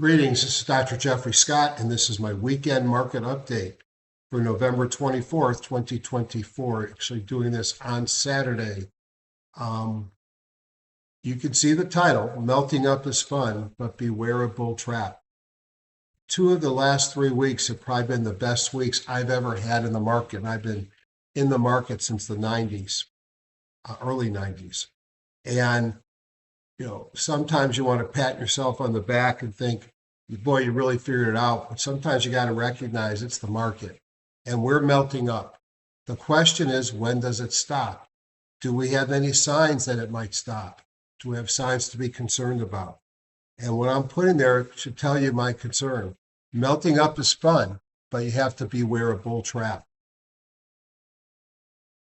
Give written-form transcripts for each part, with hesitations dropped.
Greetings, this is Dr. Jeffrey Scott, and this is my weekend market update for November 24th, 2024. Actually doing this on Saturday. You can see the title, Melting Up is Fun, but Beware a Bull Trap. 2 of the last 3 weeks have probably been the best weeks I've ever had in the market. And I've been in the market since the 90s, early 90s. And sometimes you want to pat yourself on the back and think, boy, you really figured it out. But sometimes you got to recognize it's the market and we're melting up. The question is, when does it stop? Do we have any signs that it might stop? Do we have signs to be concerned about? And what I'm putting there should tell you my concern. Melting up is fun, but you have to beware a bull trap.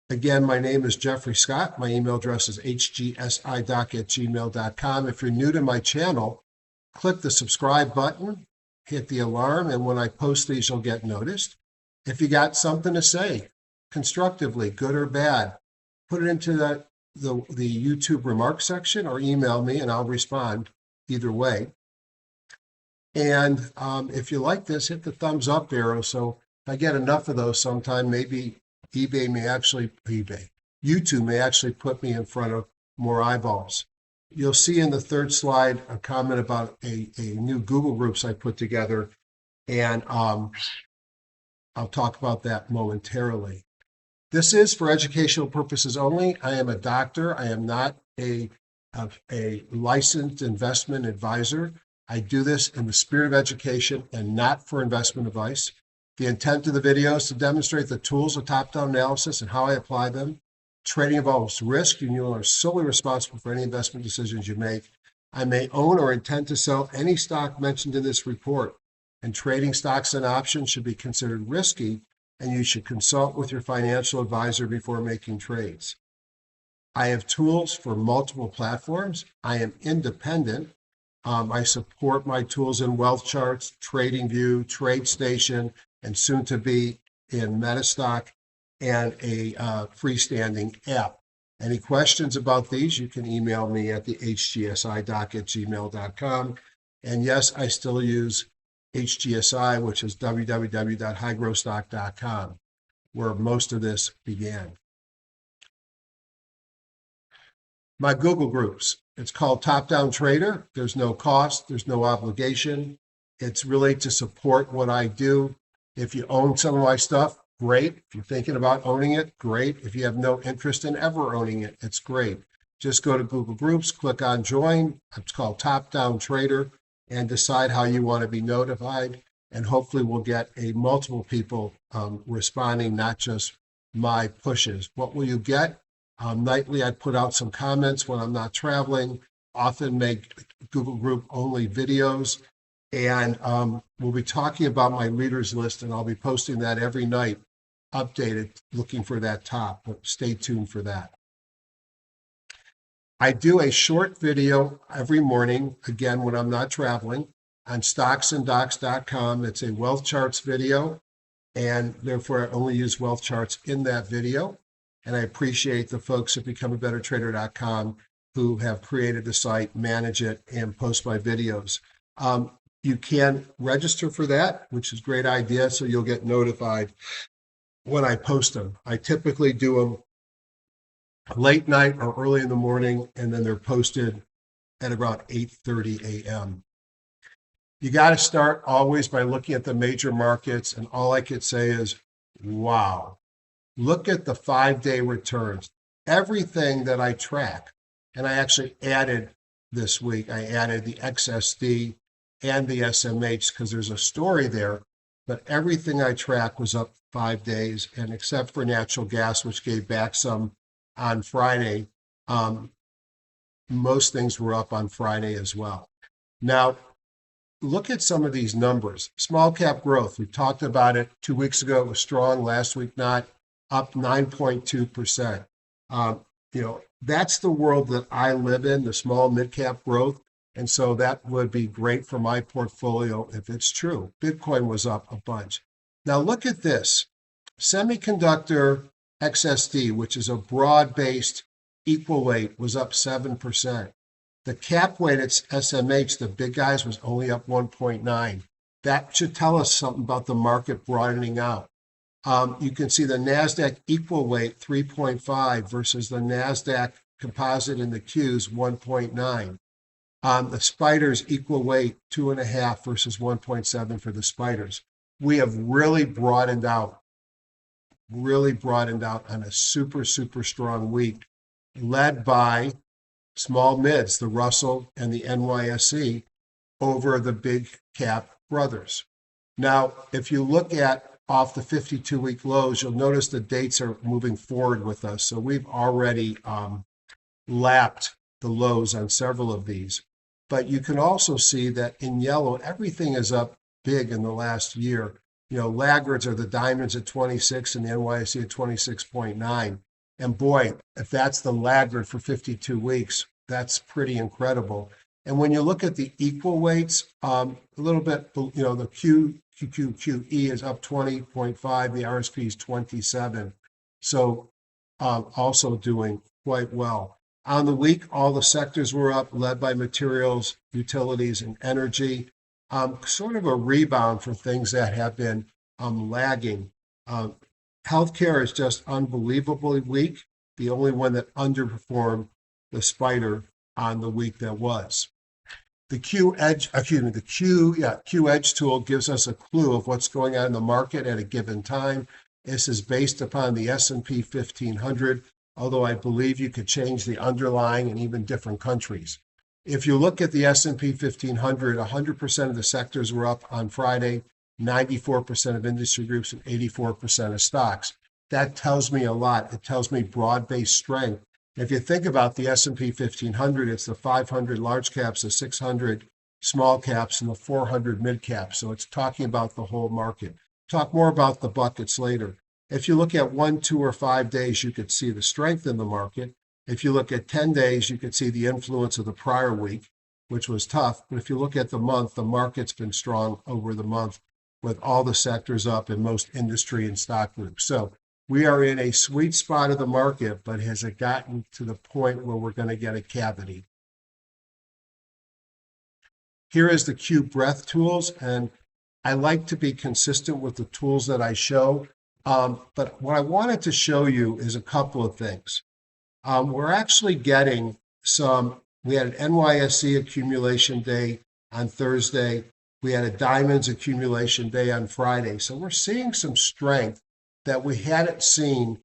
Again, my name is Jeffrey Scott. My email address is hgsidoc@gmail.com. If you're new to my channel, click the subscribe button, hit the alarm, and when I post these, you'll get noticed. If you got something to say, constructively, good or bad, put it into the YouTube remarks section or email me, and I'll respond either way. And if you like this, hit the thumbs up arrow. So if I get enough of those sometime, maybe YouTube may actually put me in front of more eyeballs. You'll see in the third slide a comment about a new Google Groups I put together, and I'll talk about that momentarily. This is for educational purposes only. I am a doctor. I am not a licensed investment advisor. I do this in the spirit of education and not for investment advice. The intent of the video is to demonstrate the tools of top-down analysis and how I apply them. Trading involves risk, and you are solely responsible for any investment decisions you make. I may own or intend to sell any stock mentioned in this report, and trading stocks and options should be considered risky, and you should consult with your financial advisor before making trades. I have tools for multiple platforms. I am independent. I support my tools in Wealth Charts, TradingView, TradeStation, and soon to be in Metastock, and a freestanding app. Any questions about these, you can email me at the hgsidoc@gmail.com. And yes, I still use HGSI, which is www.highgrowstock.com, where most of this began. My Google Groups, it's called Top Down Trader. There's no cost, there's no obligation. It's really to support what I do. If you own some of my stuff, great. If you're thinking about owning it, great. If you have no interest in ever owning it, it's great. Just go to Google Groups, click on join. It's called Top Down Trader, and decide how you want to be notified. And hopefully we'll get multiple people responding, not just my pushes. What will you get? Nightly, I put out some comments when I'm not traveling, often make Google Group only videos. And we'll be talking about my readers list, and I'll be posting that every night, updated, looking for that top, but stay tuned for that. I do a short video every morning, again, when I'm not traveling, on stocksanddocs.com. It's a wealth charts video, and therefore I only use wealth charts in that video. And I appreciate the folks at becomeabettertrader.com who have created the site, manage it, and post my videos. You can register for that, which is a great idea, so you'll get notified when I post them. I typically do them late night or early in the morning, and then they're posted at around 8:30 a.m. You got to start always by looking at the major markets, and all I could say is, wow. Look at the 5-day returns. Everything that I track, and I actually added this week, I added the XSD and the SMH because there's a story there, but everything I track was up 5 days, and except for natural gas, which gave back some on Friday, most things were up on Friday as well. Now, look at some of these numbers. Small cap growth, we talked about it 2 weeks ago, it was strong, last week not, up 9.2%. That's the world that I live in, the small mid-cap growth. And so that would be great for my portfolio if it's true. Bitcoin was up a bunch. Now look at this. Semiconductor XSD, which is a broad-based equal weight, was up 7%. The cap weighted SMH, the big guys, was only up 1.9. That should tell us something about the market broadening out. You can see the NASDAQ equal weight 3.5 versus the NASDAQ composite in the Qs 1.9. The spiders equal weight 2.5 versus 1.7 for the spiders. We have really broadened out on a super, super strong week, led by small mids, the Russell and the NYSE over the big cap brothers. Now, if you look at off the 52-week lows, you'll notice the dates are moving forward with us. So we've already lapped the lows on several of these. But you can also see that in yellow, everything is up big in the last year. You know, laggards are the diamonds at 26 and the NYSE at 26.9. And boy, if that's the laggard for 52 weeks, that's pretty incredible. And when you look at the equal weights, a little bit, you know, the QQQE is up 20.5, the RSP is 27. So also doing quite well. On the week, all the sectors were up, led by materials, utilities, and energy. Sort of a rebound for things that have been lagging. Healthcare is just unbelievably weak, the only one that underperformed the spider on the week that was. The Q Edge tool gives us a clue of what's going on in the market at a given time. This is based upon the S&P 1500, although I believe you could change the underlying in even different countries. If you look at the S&P 1500, 100% of the sectors were up on Friday, 94% of industry groups, and 84% of stocks. That tells me a lot. It tells me broad-based strength. If you think about the S&P 1500, it's the 500 large caps, the 600 small caps, and the 400 mid caps. So it's talking about the whole market. Talk more about the buckets later. If you look at 1, 2, or 5 days, you could see the strength in the market. If you look at 10 days, you could see the influence of the prior week, which was tough. But if you look at the month, the market's been strong over the month with all the sectors up in most industry and stock groups. So we are in a sweet spot of the market, but has it gotten to the point where we're going to get a cavity? Here is the Q breadth tools, and I like to be consistent with the tools that I show. But what I wanted to show you is a couple of things. We're actually getting we had an NYSE accumulation day on Thursday. We had a diamonds accumulation day on Friday. So we're seeing some strength that we hadn't seen,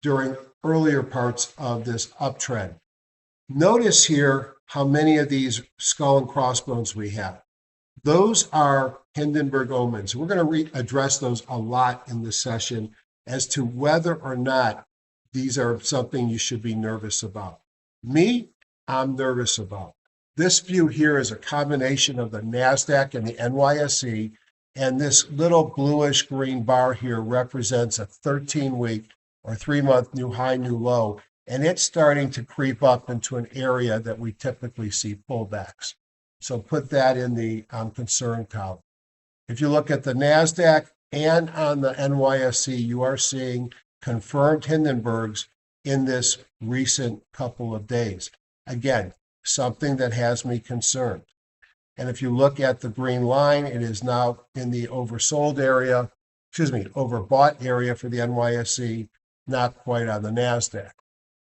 during earlier parts of this uptrend. Notice here how many of these skull and crossbones we have. Those are Hindenburg omens. We're going to address those a lot in this session as to whether or not these are something you should be nervous about. Me, I'm nervous about. This view here is a combination of the NASDAQ and the NYSE, and this little bluish green bar here represents a 13-week or 3-month new high, new low, and it's starting to creep up into an area that we typically see pullbacks. So put that in the concern column. If you look at the NASDAQ and on the NYSE, you are seeing confirmed Hindenburgs in this recent couple of days. Again, something that has me concerned. And if you look at the green line, it is now in the overbought area for the NYSE, not quite on the NASDAQ.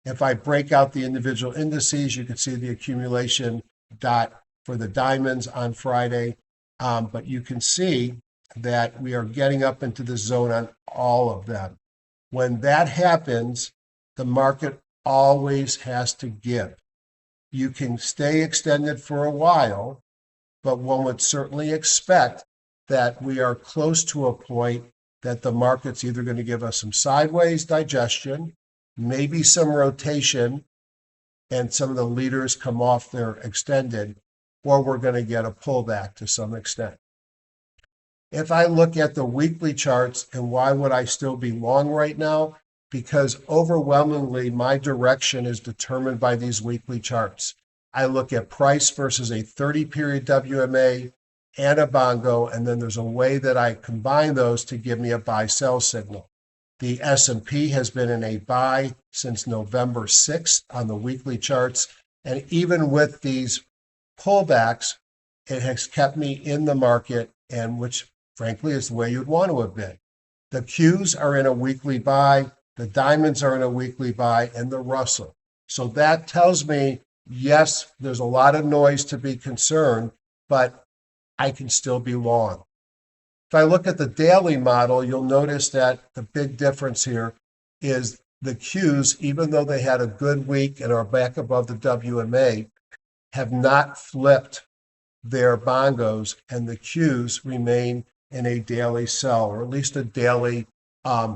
If I break out the individual indices, you can see the accumulation dot for the diamonds on Friday. But you can see that we are getting up into the zone on all of them. When that happens, the market always has to give. You can stay extended for a while, but one would certainly expect that we are close to a point that the market's either going to give us some sideways digestion, maybe some rotation, and some of the leaders come off their extended, or we're going to get a pullback to some extent. If I look at the weekly charts, and why would I still be long right now? Because overwhelmingly, my direction is determined by these weekly charts. I look at price versus a 30-period WMA and a bongo, and then there's a way that I combine those to give me a buy-sell signal. The S&P has been in a buy since November 6th on the weekly charts. And even with these pullbacks, it has kept me in the market, and which frankly is the way you'd want to have been. The Qs are in a weekly buy, the diamonds are in a weekly buy, and the Russell. So that tells me, yes, there's a lot of noise to be concerned, but I can still be long. If I look at the daily model, you'll notice that the big difference here is the Qs, even though they had a good week and are back above the WMA, have not flipped their bongos, and the Qs remain in a daily sell, or at least a daily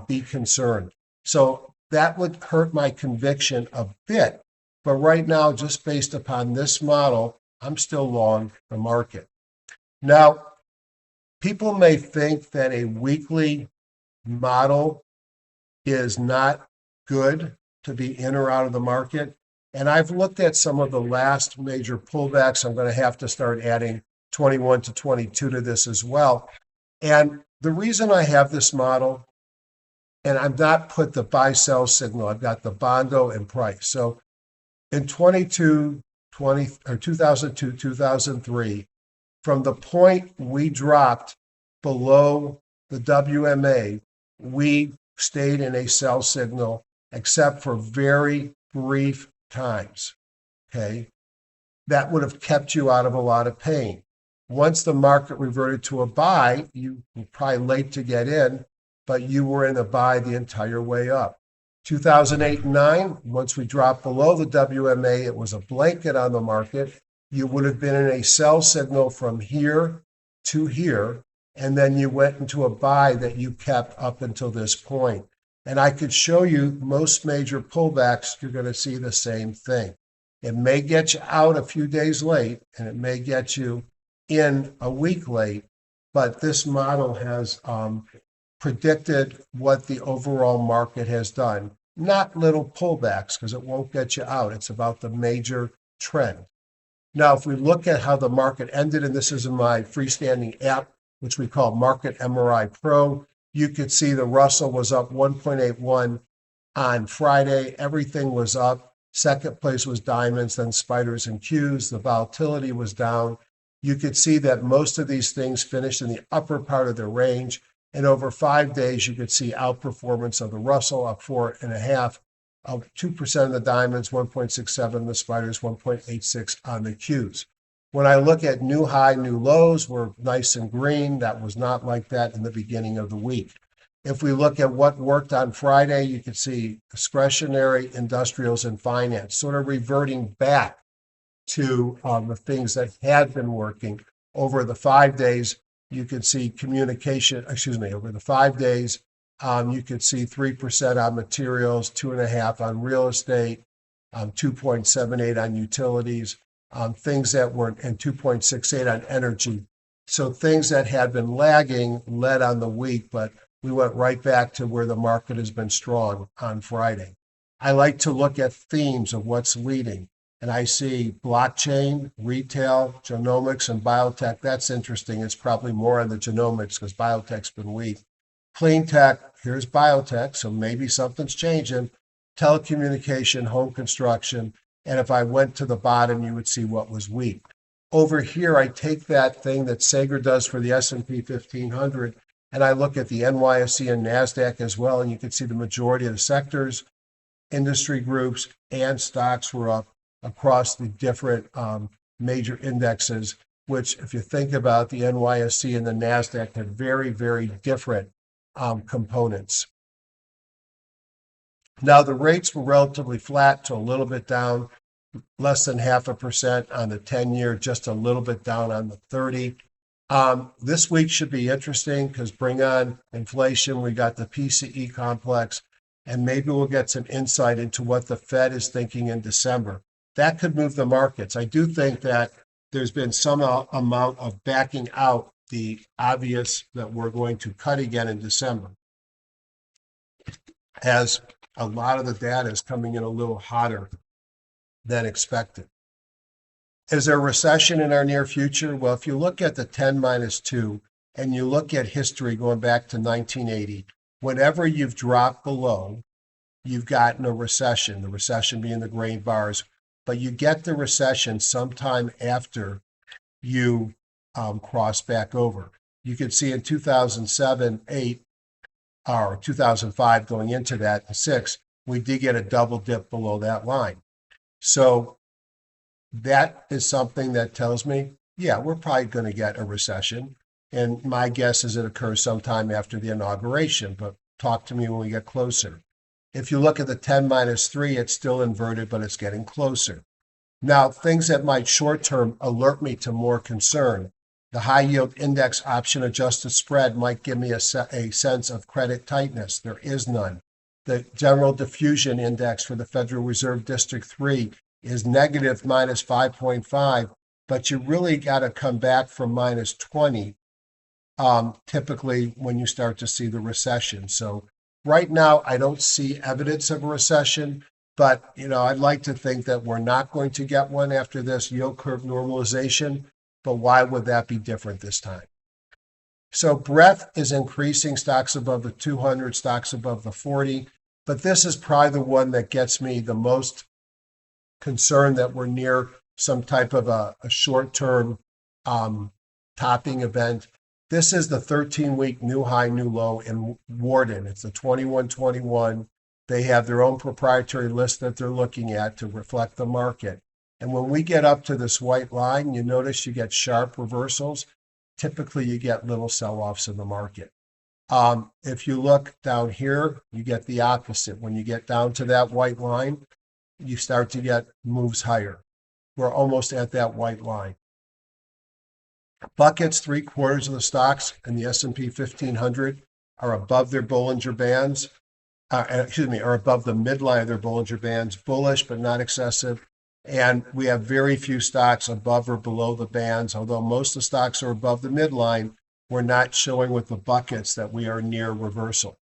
be concerned. So that would hurt my conviction a bit. But right now, just based upon this model, I'm still long the market. Now, people may think that a weekly model is not good to be in or out of the market. And I've looked at some of the last major pullbacks. I'm going to have to start adding 21 to 22 to this as well. And the reason I have this model, and I've not put the buy-sell signal, I've got the bongo and price. So in 2002, 2003, from the point we dropped below the WMA, we stayed in a sell signal, except for very brief times. Okay, that would have kept you out of a lot of pain. Once the market reverted to a buy, you were probably late to get in, but you were in a buy the entire way up. 2008 and 9, once we dropped below the WMA, it was a blanket on the market. You would have been in a sell signal from here to here, and then you went into a buy that you kept up until this point. And I could show you most major pullbacks, you're going to see the same thing. It may get you out a few days late, and it may get you in a week late, but this model has predicted what the overall market has done. Not little pullbacks, because it won't get you out. It's about the major trend. Now, if we look at how the market ended, and this is in my freestanding app, which we call Market MRI Pro, you could see the Russell was up 1.81 on Friday. Everything was up. Second place was diamonds, then spiders and Qs. The volatility was down. You could see that most of these things finished in the upper part of their range. And over 5 days, you could see outperformance of the Russell up 4.5, up 2% of the diamonds, 1.67 the spiders, 1.86 on the Qs. When I look at new high, new lows, we're nice and green. That was not like that in the beginning of the week. If we look at what worked on Friday, you can see discretionary, industrials, and finance sort of reverting back to the things that had been working. Over the 5 days, you could see over the 5 days, you could see 3% on materials, 2.5% on real estate, 2.78 on utilities, things that weren't, and 2.68 on energy. So things that had been lagging led on the week, but we went right back to where the market has been strong on Friday. I like to look at themes of what's leading, and I see blockchain, retail, genomics, and biotech. That's interesting. It's probably more on the genomics because biotech's been weak. Clean tech, here's biotech, so maybe something's changing. Telecommunication, home construction, and if I went to the bottom, you would see what was weak. Over here, I take that thing that Sager does for the S&P 1500, and I look at the NYSE and NASDAQ as well, and you can see the majority of the sectors, industry groups, and stocks were up across the different major indexes, which, if you think about the NYSE and the NASDAQ, had very, very different components. Now, the rates were relatively flat to a little bit down, less than 0.5% on the 10-year, just a little bit down on the 30. This week should be interesting because bring on inflation. We got the PCE complex, and maybe we'll get some insight into what the Fed is thinking in December. That could move the markets. I do think that there's been some amount of backing out the obvious that we're going to cut again in December, as a lot of the data is coming in a little hotter than expected. Is there a recession in our near future? Well, if you look at the 10-2 and you look at history going back to 1980, whenever you've dropped below, you've gotten a recession, the recession being the gray bars, but you get the recession sometime after you cross back over. You can see in 2007, 8, or 2005 going into that, 6, we did get a double dip below that line. So that is something that tells me, yeah, we're probably going to get a recession. And my guess is it occurs sometime after the inauguration, but talk to me when we get closer. If you look at the 10-3, it's still inverted, but it's getting closer. Now, things that might short-term alert me to more concern. The high-yield index option adjusted spread might give me a sense of credit tightness. There is none. The general diffusion index for the Federal Reserve District 3 is negative minus 5.5, but you really got to come back from minus 20 typically when you start to see the recession. So right now, I don't see evidence of a recession, but I'd like to think that we're not going to get one after this yield curve normalization, but why would that be different this time? So breadth is increasing, stocks above the 200, stocks above the 40, but this is probably the one that gets me the most concerned that we're near some type of a short-term topping event. This is the 13-week new high, new low in Warden. It's the 2121. They have their own proprietary list that they're looking at to reflect the market. And when we get up to this white line, you notice you get sharp reversals. Typically, you get little sell-offs in the market. If you look down here, you get the opposite. When you get down to that white line, you start to get moves higher. We're almost at that white line. Buckets, 3/4 of the stocks in the S&P 1500 are above their Bollinger Bands, are above the midline of their Bollinger Bands, bullish but not excessive. And we have very few stocks above or below the bands, although most of the stocks are above the midline. We're not showing with the buckets that we are near reversal.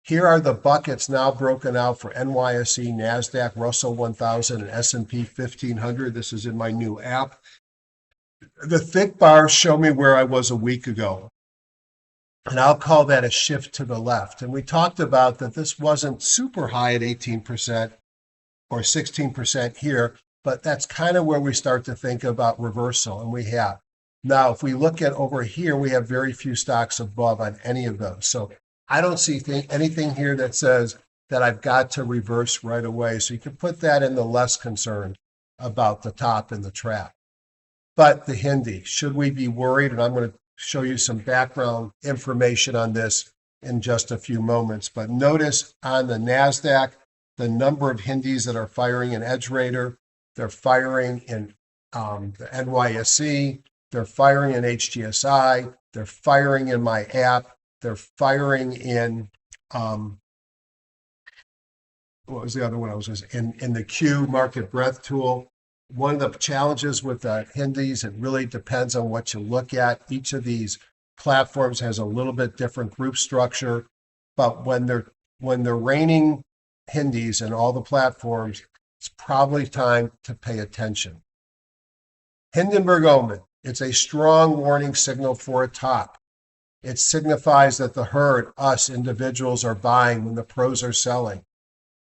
Here are the buckets now broken out for NYSE, NASDAQ, Russell 1000, and S&P 1500. This is in my new app. The thick bars show me where I was a week ago, and I'll call that a shift to the left. And we talked about that this wasn't super high at 18% or 16% here, but that's kind of where we start to think about reversal, and we have. Now, if we look at over here, we have very few stocks above on any of those. So I don't see anything here that says that I've got to reverse right away. So you can put that in the less concerned about the top and the trap. But the Hindi, should we be worried? And I'm going to show you some background information on this in just a few moments. But notice on the NASDAQ, the number of Hindys that are firing in EdgeRater, they're firing in the NYSE, they're firing in HGSI, they're firing in my app, they're firing in, what was the other one I was in the Q market breadth tool. One of the challenges with the Hindys, it really depends on what you look at. Each of these platforms has a little bit different group structure, but when they're raining Hindys in all the platforms, it's probably time to pay attention. Hindenburg Omen, it's a strong warning signal for a top. It signifies that the herd, us individuals, are buying when the pros are selling.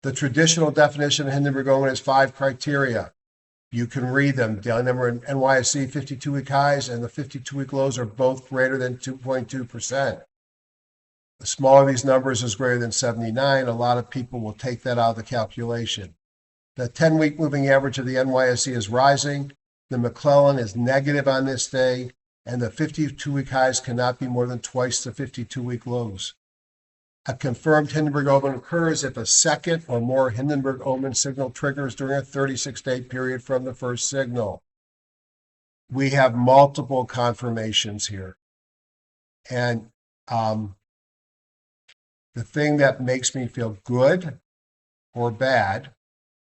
The traditional definition of Hindenburg Omen is 5 criteria. You can read them. Daily number in NYSE 52-week highs and the 52-week lows are both greater than 2.2%. The smaller these numbers is greater than 79. A lot of people will take that out of the calculation. The 10-week moving average of the NYSE is rising. The McClellan is negative on this day, and the 52-week highs cannot be more than twice the 52-week lows. A confirmed Hindenburg Omen occurs if a second or more Hindenburg Omen signal triggers during a 36-day period from the first signal. We have multiple confirmations here. And the thing that makes me feel good or bad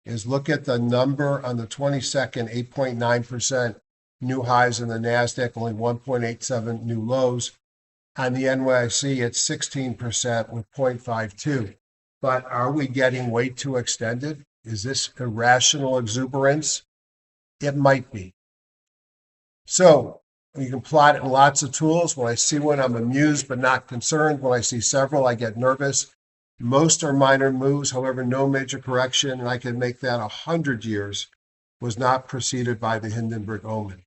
is look at the number on the 22nd, 8.9% new highs in the NASDAQ, only 1.87 new lows. On the NYSE, it's 16% with 0.52. But are we getting way too extended? Is this irrational exuberance? It might be. So You can plot it in lots of tools. When I see one, I'm amused but not concerned. When I see several, I get nervous. Most are minor moves, however, no major correction, and I can make that 100 years was not preceded by the Hindenburg Omen.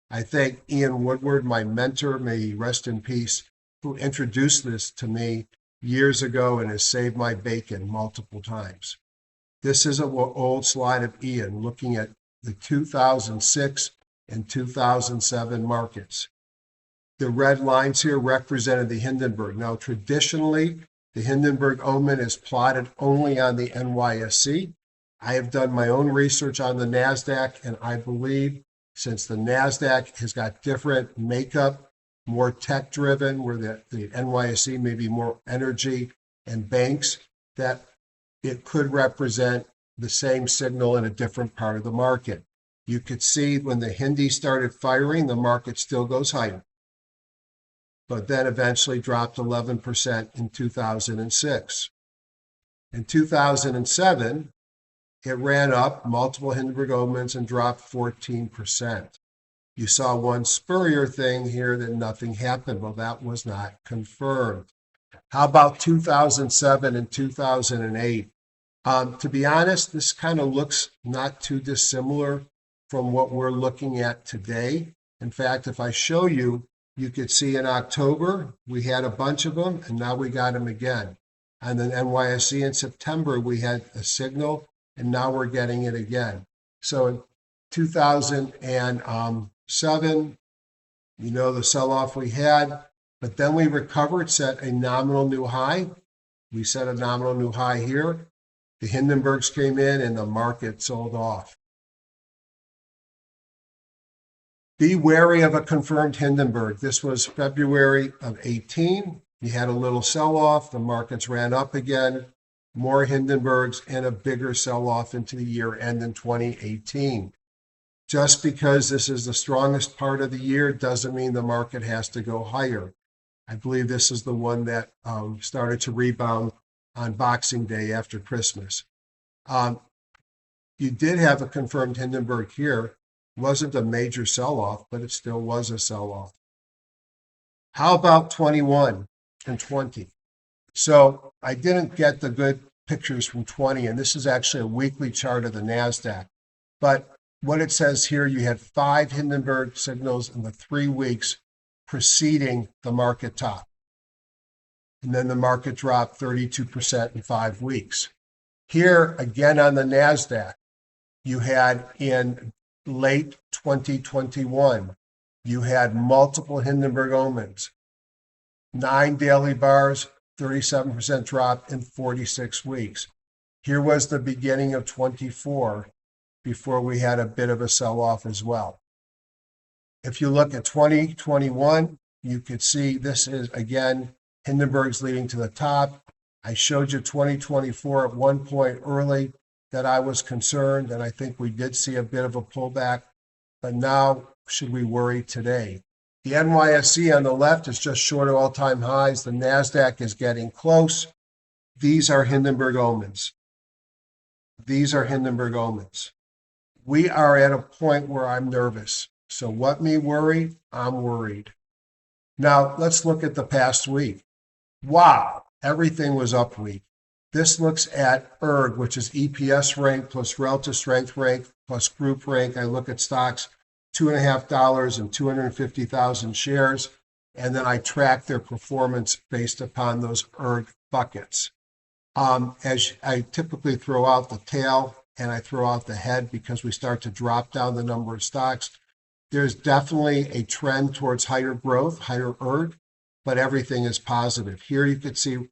I thank Ian Woodward, my mentor, may he rest in peace, who introduced this to me years ago and has saved my bacon multiple times. This is an old slide of Ian looking at the 2006 and 2007 markets. The red lines here represented the Hindenburg. Now, traditionally, the Hindenburg Omen is plotted only on the NYSE. I have done my own research on the NASDAQ, and I believe since the NASDAQ has got different makeup, more tech-driven, where the NYSE may be more energy and banks, that it could represent the same signal in a different part of the market. You could see when the Hindies started firing, the market still goes higher, but then eventually dropped 11% in 2006. In 2007, it ran up multiple Hindenburg Omens and dropped 14%. You saw one spurier thing here that nothing happened. Well, that was not confirmed. How about 2007 and 2008? To be honest, this kind of looks not too dissimilar from what we're looking at today. In fact, if I show you, you could see in October, we had a bunch of them, and now we got them again. And then NYSE in September, we had a signal, and now we're getting it again. So in 2007, you know, the sell-off we had, but then we recovered, set a nominal new high. We set a nominal new high here. The Hindenburgs came in and the market sold off. Be wary of a confirmed Hindenburg. This was February of 18. You had a little sell-off. The markets ran up again. More Hindenburgs and a bigger sell-off into the year end in 2018. Just because this is the strongest part of the year doesn't mean the market has to go higher. I believe this is the one that started to rebound on Boxing Day after Christmas. You did have a confirmed Hindenburg here. It wasn't a major sell-off, but it still was a sell-off. How about 21 and 20? So I didn't get the good pictures from 20, and this is actually a weekly chart of the NASDAQ. But what it says here, you had 5 Hindenburg signals in the 3 weeks preceding the market top. And then the market dropped 32% in 5 weeks. Here, again on the NASDAQ, you had in late 2021, you had multiple Hindenburg Omens, 9 daily bars, 37% drop in 46 weeks. Here was the beginning of 24 before we had a bit of a sell-off as well. If you look at 2021, you could see this is, again, Hindenburg's leading to the top. I showed you 2024 at one point early that I was concerned, and I think we did see a bit of a pullback. But now, should we worry today? The NYSE on the left is just short of all-time highs. The NASDAQ is getting close. These are Hindenburg Omens. These are Hindenburg Omens. We are at a point where I'm nervous. So what me worry? I'm worried. Now, let's look at the past week. Wow, everything was up week. This looks at ERG, which is EPS rank plus relative strength rank plus group rank. I look at stocks, $2.50 and 250,000 shares, and then I track their performance based upon those ERG buckets. As I typically throw out the tail and I throw out the head because we start to drop down the number of stocks. There's definitely a trend towards higher growth, higher ERG, but everything is positive. Here you could see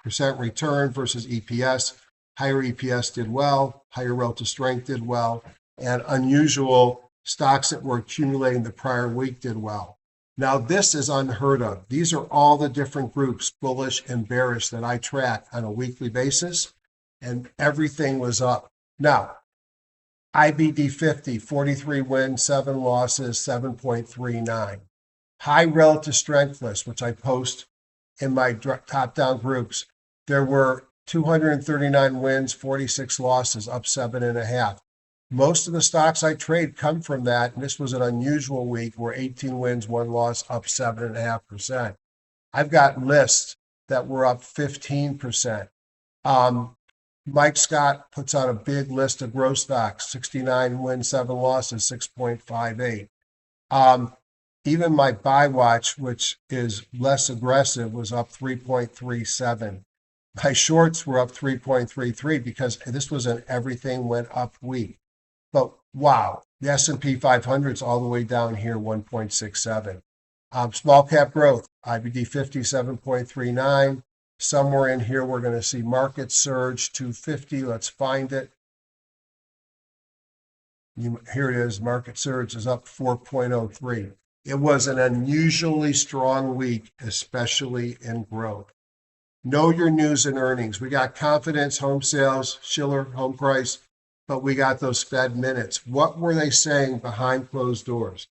percent return versus EPS. Higher EPS did well, higher relative strength did well, and unusual stocks that were accumulating the prior week did well. Now, this is unheard of. These are all the different groups, bullish and bearish, that I track on a weekly basis, and everything was up. Now, IBD 50, 43 wins, 7 losses, 7.39. High relative strength list, which I post in my top-down groups, there were 239 wins, 46 losses, up 7.5. Most of the stocks I trade come from that, and this was an unusual week where 18 wins, 1 loss, up 7.5%. I've got lists that were up 15%. Mike Scott puts out a big list of growth stocks, 69 wins, 7 losses, 6.58. Even my buy watch, which is less aggressive, was up 3.37. My shorts were up 3.33 because this was an everything went up week. But wow, the S&P 500 is all the way down here, 1.67. Small cap growth, IBD 57.39. Somewhere in here, we're going to see market surge 250. Let's find it. Here it is. Market surge is up 4.03. It was an unusually strong week, especially in growth. Know your news and earnings. We got confidence, home sales, Schiller, home price, but we got those Fed minutes. What were they saying behind closed doors?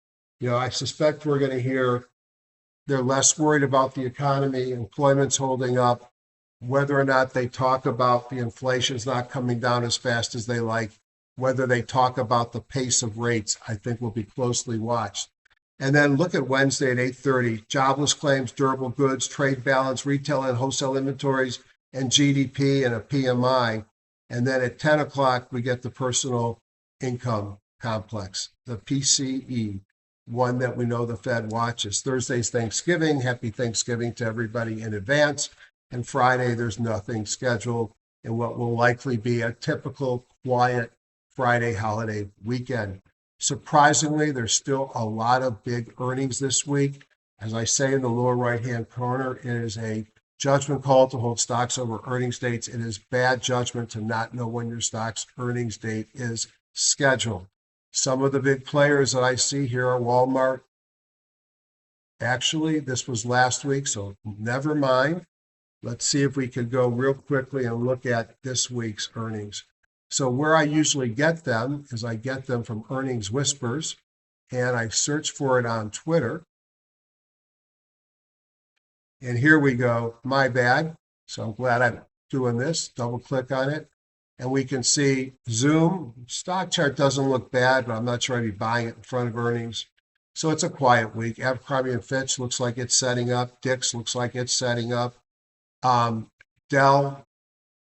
I suspect we're going to hear they're less worried about the economy, employment's holding up, whether or not they talk about the inflation's not coming down as fast as they like, whether they talk about the pace of rates, I think will be closely watched. And then look at Wednesday at 8:30, jobless claims, durable goods, trade balance, retail and wholesale inventories, and GDP and a PMI. And then at 10 o'clock, we get the personal income complex, the PCE, one that we know the Fed watches. Thursday's Thanksgiving. Happy Thanksgiving to everybody in advance. And Friday, there's nothing scheduled in what will likely be a typical quiet Friday holiday weekend. Surprisingly, there's still a lot of big earnings this week. As I say in the lower right-hand corner, it is a judgment call to hold stocks over earnings dates. It is bad judgment to not know when your stock's earnings date is scheduled. Some of the big players that I see here are Walmart. Actually, this was last week, so never mind. Let's see if we could go real quickly and look at this week's earnings. So where I usually get them is I get them from Earnings Whispers, and I search for it on Twitter. And here we go, my bad. So I'm glad I'm doing this. Double click on it. And we can see Zoom. Stock chart doesn't look bad, but I'm not sure I'd be buying it in front of earnings. So it's a quiet week. Abercrombie and Fitch looks like it's setting up. Dick's looks like it's setting up. Dell,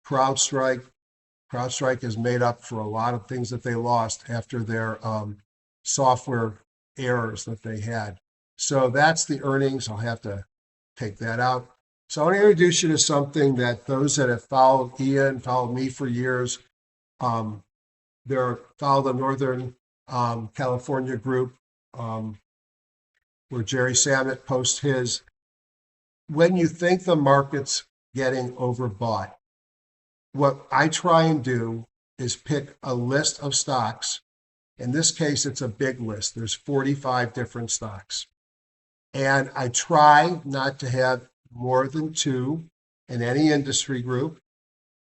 CrowdStrike. CrowdStrike has made up for a lot of things that they lost after their software errors that they had. So that's the earnings. I'll have to take that out. So I want to introduce you to something that those that have followed Ian, followed me for years, they're followed the Northern California group where Jerry Sammet posts his. When you think the market's getting overbought, what I try and do is pick a list of stocks. In this case, it's a big list. There's 45 different stocks. And I try not to have more than 2 in any industry group.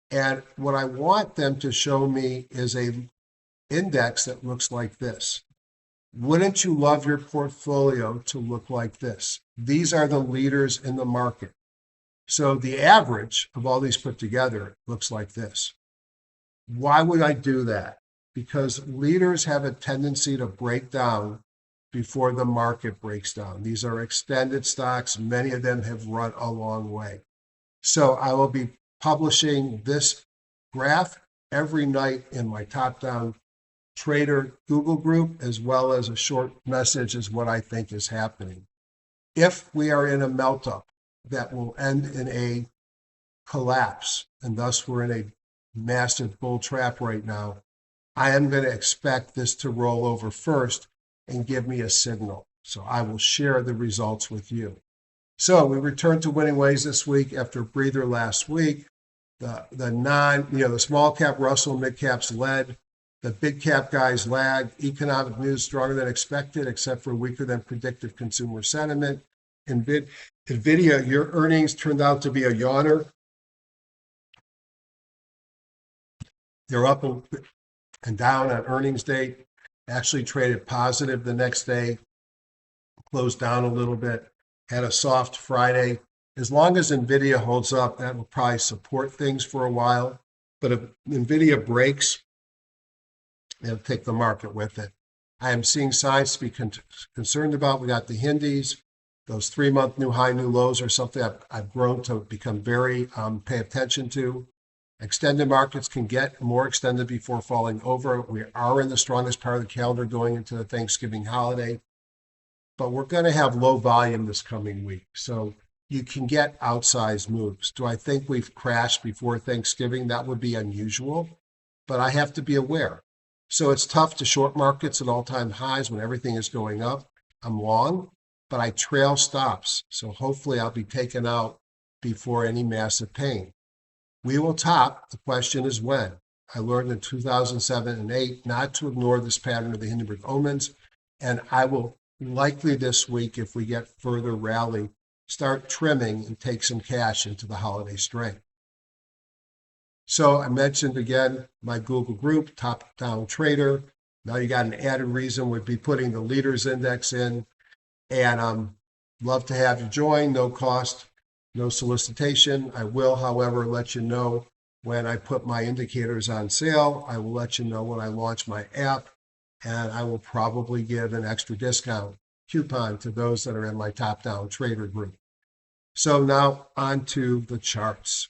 And what I want them to show me is a index that looks like this. Wouldn't you love your portfolio to look like this? These are the leaders in the market. So the average of all these put together looks like this. Why would I do that? Because leaders have a tendency to break down before the market breaks down. These are extended stocks. Many of them have run a long way. So I will be publishing this graph every night in my top-down trader Google group, as well as a short message as what I think is happening. If we are in a melt-up that will end in a collapse, and thus we're in a massive bull trap right now, I am going to expect this to roll over first and give me a signal. So I will share the results with you. So we returned to winning ways this week after a breather last week. The small cap Russell mid caps led. The big cap guys lagged. Economic news stronger than expected, except for weaker than predicted consumer sentiment. NVIDIA, your earnings turned out to be a yawner. They're up and down on earnings date. Actually traded positive the next day, closed down a little bit, had a soft Friday. As long as NVIDIA holds up, that will probably support things for a while. But if NVIDIA breaks It'll take the market with it. I am seeing signs to be concerned about. We got the Hindies. Those 3-month new high, new lows are something I've grown to become very pay attention to. Extended markets can get more extended before falling over. We are in the strongest part of the calendar going into the Thanksgiving holiday, but we're going to have low volume this coming week. So you can get outsized moves. Do I think we've crashed before Thanksgiving? That would be unusual, but I have to be aware. So it's tough to short markets at all-time highs when everything is going up. I'm long, but I trail stops. So hopefully I'll be taken out before any massive pain. We will top. The question is when. I learned in 2007 and 8 not to ignore this pattern of the Hindenburg omens, and I will likely this week, if we get further rally, start trimming and take some cash into the holiday strength. So I mentioned again my Google group, top-down trader. Now you got an added reason would be putting the leaders index in, and love to have you join. No cost, no solicitation. I will, however, let you know when I put my indicators on sale. I will let you know when I launch my app, and I will probably give an extra discount coupon to those that are in my top-down trader group. So now on to the charts.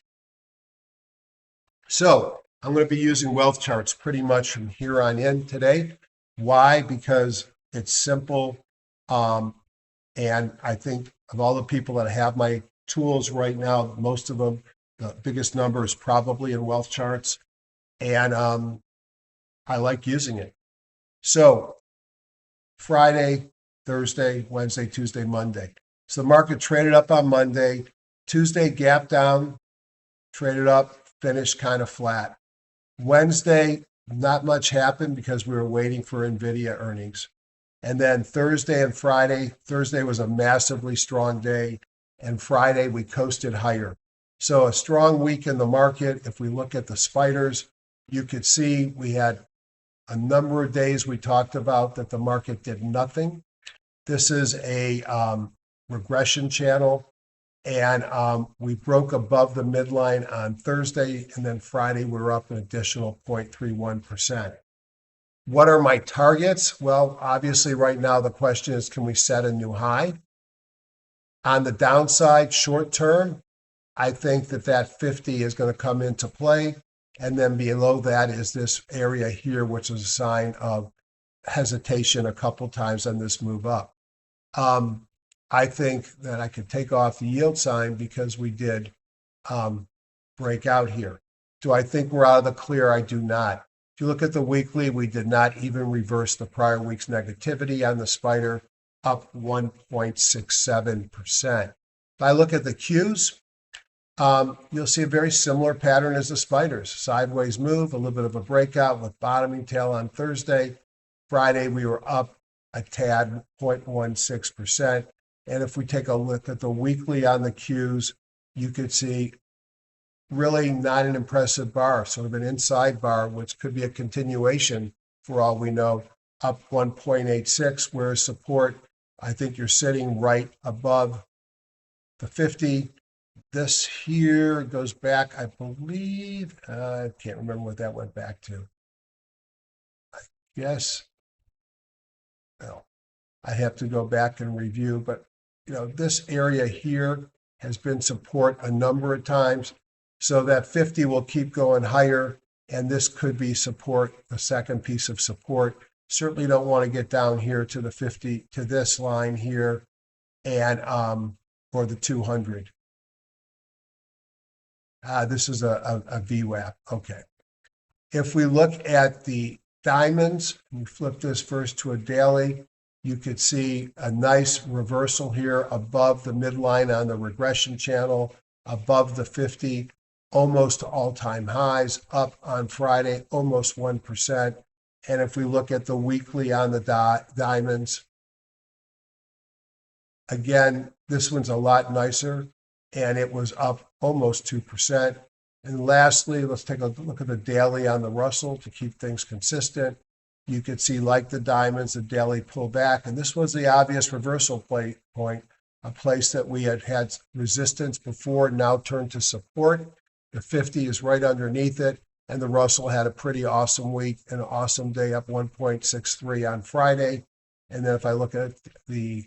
So I'm going to be using wealth charts pretty much from here on in today. Why? Because it's simple. And I think of all the people that have my tools right now, most of them, the biggest number is probably in wealth charts. And I like using it. So Friday, Thursday, Wednesday, Tuesday, Monday. So the market traded up on Monday. Tuesday, gap down, traded up, finished kind of flat. Wednesday, not much happened because we were waiting for NVIDIA earnings. And then Thursday and Friday, Thursday was a massively strong day, and Friday we coasted higher. So a strong week in the market. If we look at the spiders, you could see we had a number of days we talked about that the market did nothing. This is a regression channel, and we broke above the midline on Thursday, and then Friday we were up an additional 0.31%. What are my targets? Well, obviously right now the question is, can we set a new high? On the downside, short term, I think that 50 is going to come into play. And then below that is this area here, which is a sign of hesitation a couple times on this move up. I think that I could take off the yield sign because we did break out here. Do I think we're out of the clear? I do not. If you look at the weekly, we did not even reverse the prior week's negativity on the spider, up 1.67%. If I look at the Qs, you'll see a very similar pattern as the spiders. Sideways move, a little bit of a breakout with bottoming tail on Thursday. Friday, we were up a tad, 0.16%. And if we take a look at the weekly on the Qs, you could see really not an impressive bar, sort of an inside bar, which could be a continuation for all we know, up 1.86, whereas support, I think you're sitting right above the 50. This here goes back, I believe, I can't remember what that went back to. I guess, well, I have to go back and review, but this area here has been support a number of times. So that 50 will keep going higher, and this could be support, the second piece of support. Certainly don't want to get down here to the 50, to this line here, and or the 200. This is a VWAP. Okay. If we look at the diamonds, we flip this first to a daily, you could see a nice reversal here above the midline on the regression channel, above the 50, almost all-time highs, up on Friday, almost 1%. And if we look at the weekly on the diamonds, again, this one's a lot nicer, and it was up almost 2%. And lastly, let's take a look at the daily on the Russell to keep things consistent. You could see, like the diamonds, the daily pull back, and this was the obvious reversal point, a place that we had resistance before, now turned to support. The 50 is right underneath it, And the Russell had a pretty awesome week, an awesome day, up 1.63 on Friday. And then if I look at the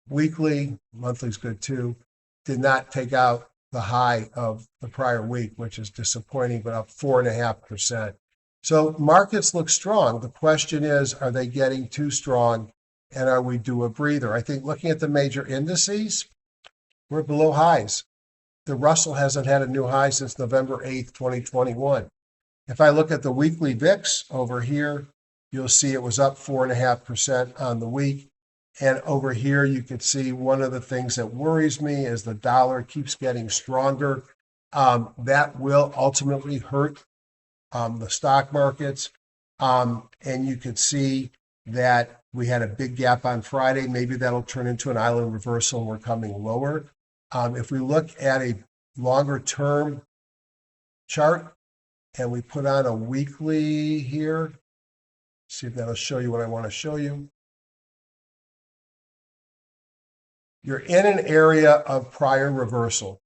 weekly, monthly's good too, did not take out the high of the prior week, which is disappointing, but up 4.5%. So markets look strong. The question is, are they getting too strong, and are we due a breather? I think looking at the major indices, we're below highs. The Russell hasn't had a new high since November 8th, 2021. If I look at the weekly VIX over here, you'll see it was up 4.5% on the week. And over here, you can see one of the things that worries me is the dollar keeps getting stronger. That will ultimately hurt the stock markets. And you could see that we had a big gap on Friday. Maybe that'll turn into an island reversal and we're coming lower. If we look at a longer term chart and we put on a weekly here, see if that'll show you what I want to show you. You're in an area of prior reversal.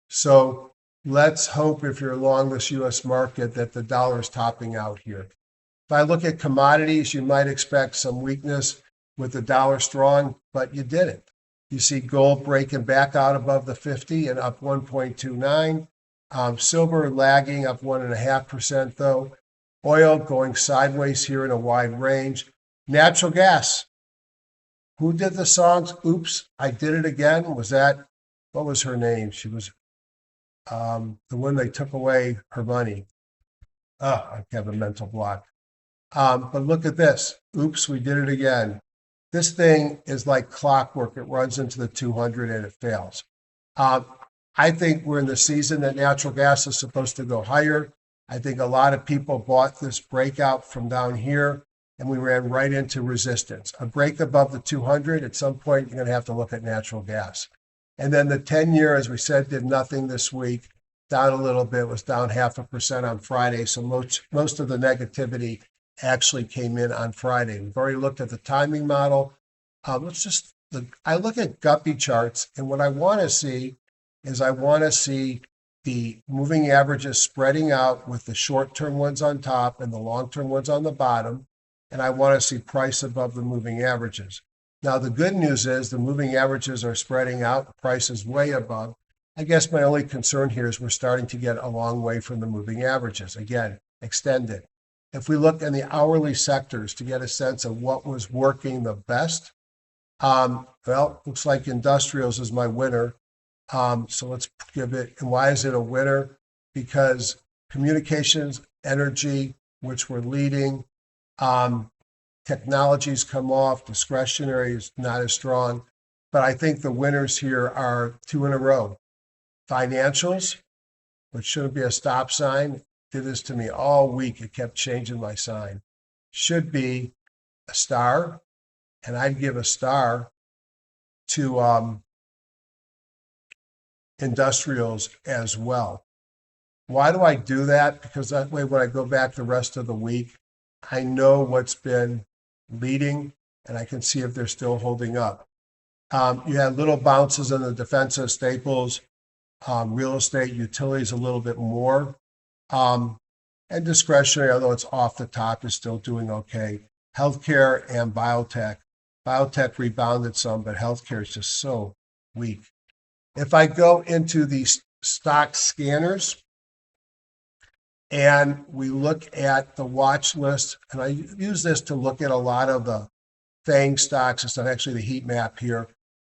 So let's hope if you're long this U.S. market that the dollar is topping out here. If I look at commodities, you might expect some weakness with the dollar strong, but you didn't. You see gold breaking back out above the 50 and up 1.29. Silver lagging up 1.5% though. Oil going sideways here in a wide range. Natural gas. Who did the songs? Oops, I Did It Again. Was that, what was her name? She was the one they took away her money. I have a mental block. But look at this. Oops, we did it again. This thing is like clockwork. It runs into the 200 and it fails. I think we're in the season that natural gas is supposed to go higher. I think a lot of people bought this breakout from down here and we ran right into resistance. A break above the 200, at some point, you're going to have to look at natural gas. And then the 10-year, as we said, did nothing this week, down a little bit, was down 0.5% on Friday. So most of the negativity actually came in on Friday. We've already looked at the timing model. I look at guppy charts, and what I want to see is the moving averages spreading out with the short-term ones on top and the long-term ones on the bottom. And I want to see price above the moving averages. Now, the good news is the moving averages are spreading out. The price is way above. I guess my only concern here is we're starting to get a long way from the moving averages. Again, extended. If we look in the hourly sectors to get a sense of what was working the best, looks like industrials is my winner. So let's give it, and why is it a winner? Because communications, energy, which we're leading, technologies come off, discretionary is not as strong, but I think the winners here are two in a row. Financials, which shouldn't be a stop sign, did this to me all week. It kept changing my sign. Should be a star, and I'd give a star to industrials as well. Why do I do that? Because that way when I go back the rest of the week, I know what's been leading, and I can see if they're still holding up. You had little bounces in the defensive staples, real estate, utilities a little bit more, and discretionary, although it's off the top, is still doing okay. Healthcare and biotech. Biotech rebounded some, but healthcare is just so weak. If I go into the stock scanners, and we look at the watch list, and I use this to look at a lot of the FANG stocks. It's not actually the heat map here.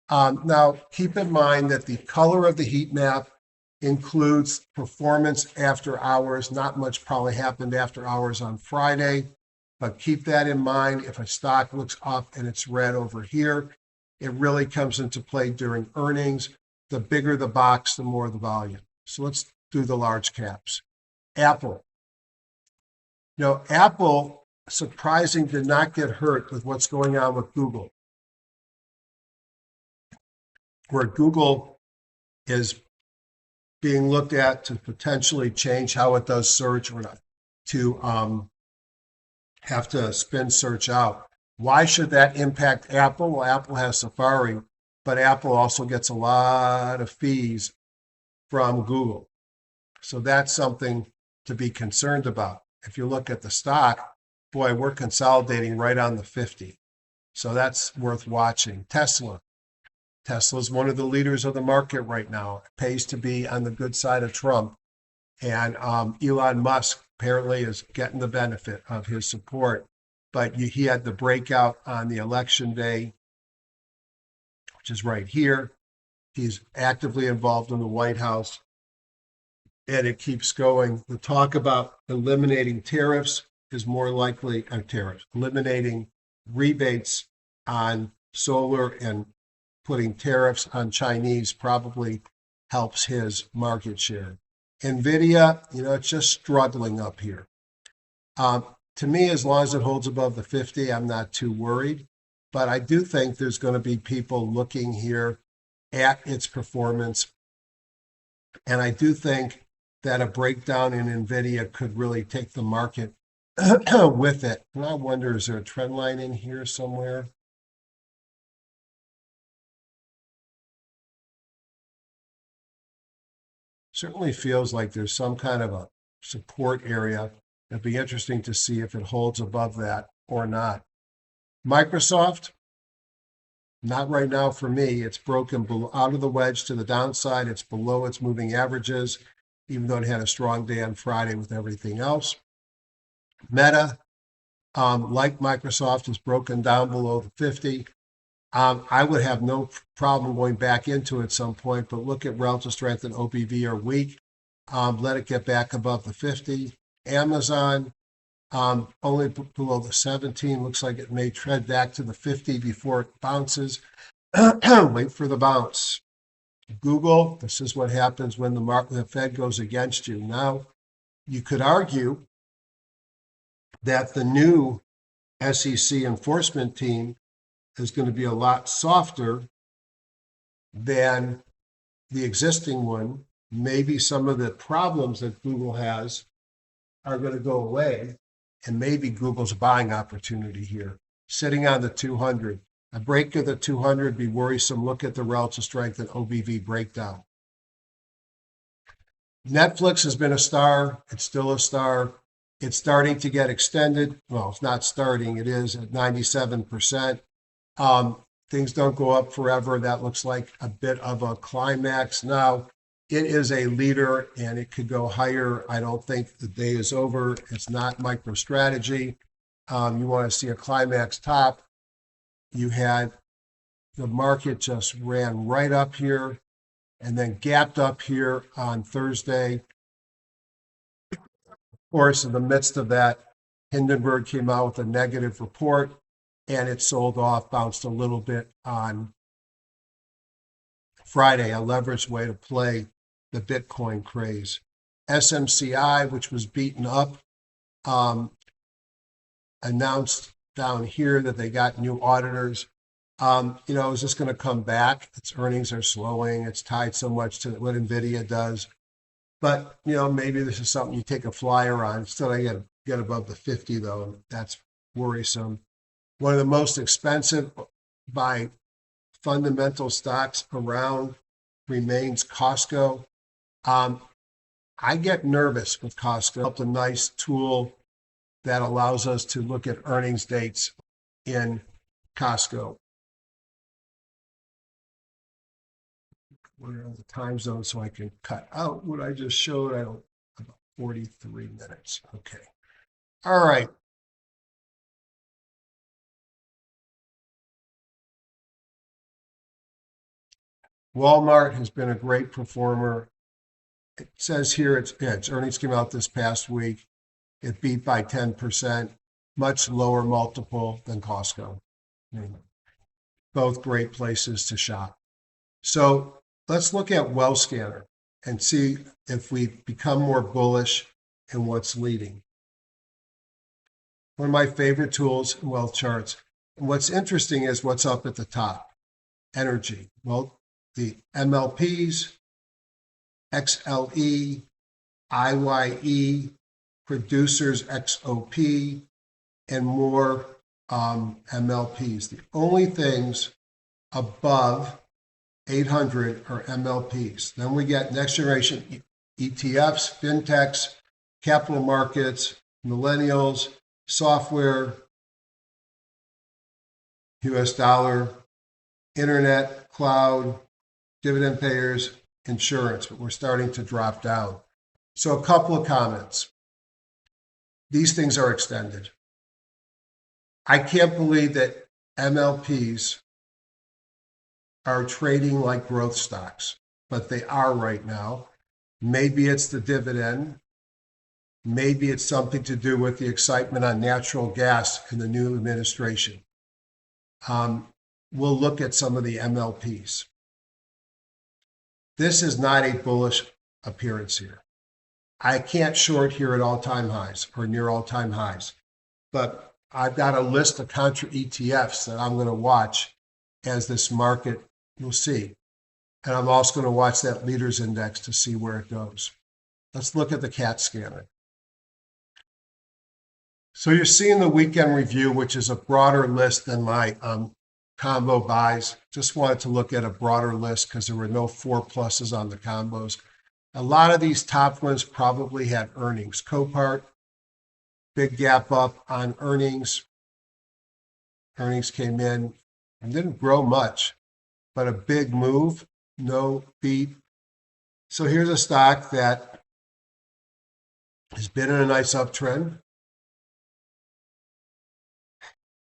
Now, keep in mind that the color of the heat map includes performance after hours. Not much probably happened after hours on Friday, but keep that in mind. If a stock looks up and it's red over here, it really comes into play during earnings. The bigger the box, the more the volume. So let's do the large caps. Apple. Apple, surprising, did not get hurt with what's going on with Google. Where Google is being looked at to potentially change how it does search or not, to have to spin search out. Why should that impact Apple? Well, Apple has Safari, but Apple also gets a lot of fees from Google. So that's something to be concerned about. If you look at the stock, boy, we're consolidating right on the 50. So that's worth watching. Tesla. Tesla's one of the leaders of the market right now. It pays to be on the good side of Trump. And Elon Musk apparently is getting the benefit of his support. But he had the breakout on the election day, which is right here. He's actively involved in the White House. And it keeps going. The talk about eliminating tariffs is more likely eliminating rebates on solar and putting tariffs on Chinese probably helps his market share. NVIDIA, it's just struggling up here. To me, as long as it holds above the 50, I'm not too worried. But I do think there's going to be people looking here at its performance. And I do think that a breakdown in NVIDIA could really take the market with it. And I wonder, is there a trend line in here somewhere? Certainly feels like there's some kind of a support area. It'd be interesting to see if it holds above that or not. Microsoft, not right now for me. It's broken out of the wedge to the downside. It's below its moving averages, even though it had a strong day on Friday with everything else. Meta, like Microsoft, is broken down below the 50. I would have no problem going back into it at some point, but look at relative strength and OBV are weak. Let it get back above the 50. Amazon, only below the 17. Looks like it may tread back to the 50 before it bounces. Wait for the bounce. Google, this is what happens when the Fed goes against you. Now, you could argue that the new SEC enforcement team is going to be a lot softer than the existing one. Maybe some of the problems that Google has are going to go away, and maybe Google's a buying opportunity here. Sitting on the 200. A break of the 200 be worrisome. Look at the relative strength and OBV breakdown. Netflix has been a star. It's still a star. It's starting to get extended. Well, it's not starting. It is at 97%. Things don't go up forever. That looks like a bit of a climax. Now, it is a leader and it could go higher. I don't think the day is over. It's not MicroStrategy. You want to see a climax top. You had the market just ran right up here and then gapped up here on Thursday. Of course, in the midst of that, Hindenburg came out with a negative report and it sold off, bounced a little bit on Friday, a leveraged way to play the Bitcoin craze. SMCI, which was beaten up, announced down here that they got new auditors. Is this going to come back? Its earnings are slowing. It's tied so much to what NVIDIA does. But, maybe this is something you take a flyer on. Still, I get above the 50, though. That's worrisome. One of the most expensive by fundamental stocks around remains Costco. I get nervous with Costco. It's a nice tool that allows us to look at earnings dates in Costco. Where are the time zones so I can cut out what I just showed? About 43 minutes. Okay. All right. Walmart has been a great performer. It says here its earnings came out this past week. It beat by 10%, much lower multiple than Costco. Both great places to shop. So let's look at WellScanner and see if we become more bullish and what's leading. One of my favorite tools in wealth charts. And what's interesting is what's up at the top, energy. Well, the MLPs, XLE, IYE, producers XOP, and more MLPs. The only things above 800 are MLPs. Then we get next generation ETFs, fintechs, capital markets, millennials, software, US dollar, internet, cloud, dividend payers, insurance, but we're starting to drop down. So a couple of comments. These things are extended. I can't believe that MLPs are trading like growth stocks, but they are right now. Maybe it's the dividend. Maybe it's something to do with the excitement on natural gas in the new administration. We'll look at some of the MLPs. This is not a bullish appearance here. I can't short here at all-time highs or near all-time highs, but I've got a list of contra ETFs that I'm going to watch as this market, you'll see. And I'm also going to watch that leaders index to see where it goes. Let's look at the CAT scanner. So you're seeing the weekend review, which is a broader list than my combo buys. Just wanted to look at a broader list because there were no 4+ on the combos. A lot of these top ones probably had earnings. Copart, big gap up on earnings. Earnings came in and didn't grow much, but a big move, no beat. So here's a stock that has been in a nice uptrend.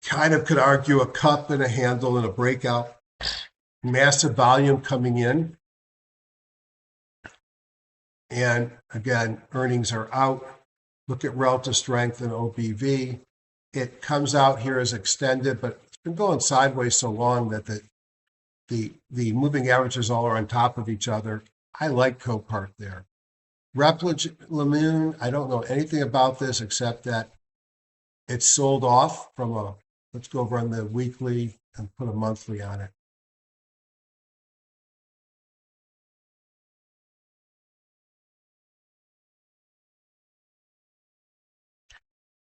Kind of could argue a cup and a handle and a breakout. Massive volume coming in. And again, earnings are out. Look at relative strength and OBV. It comes out here as extended, but it's been going sideways so long that the moving averages all are on top of each other. I like Copart there. Replimune, I don't know anything about this except that it's sold off from a, let's go over on the weekly and put a monthly on it.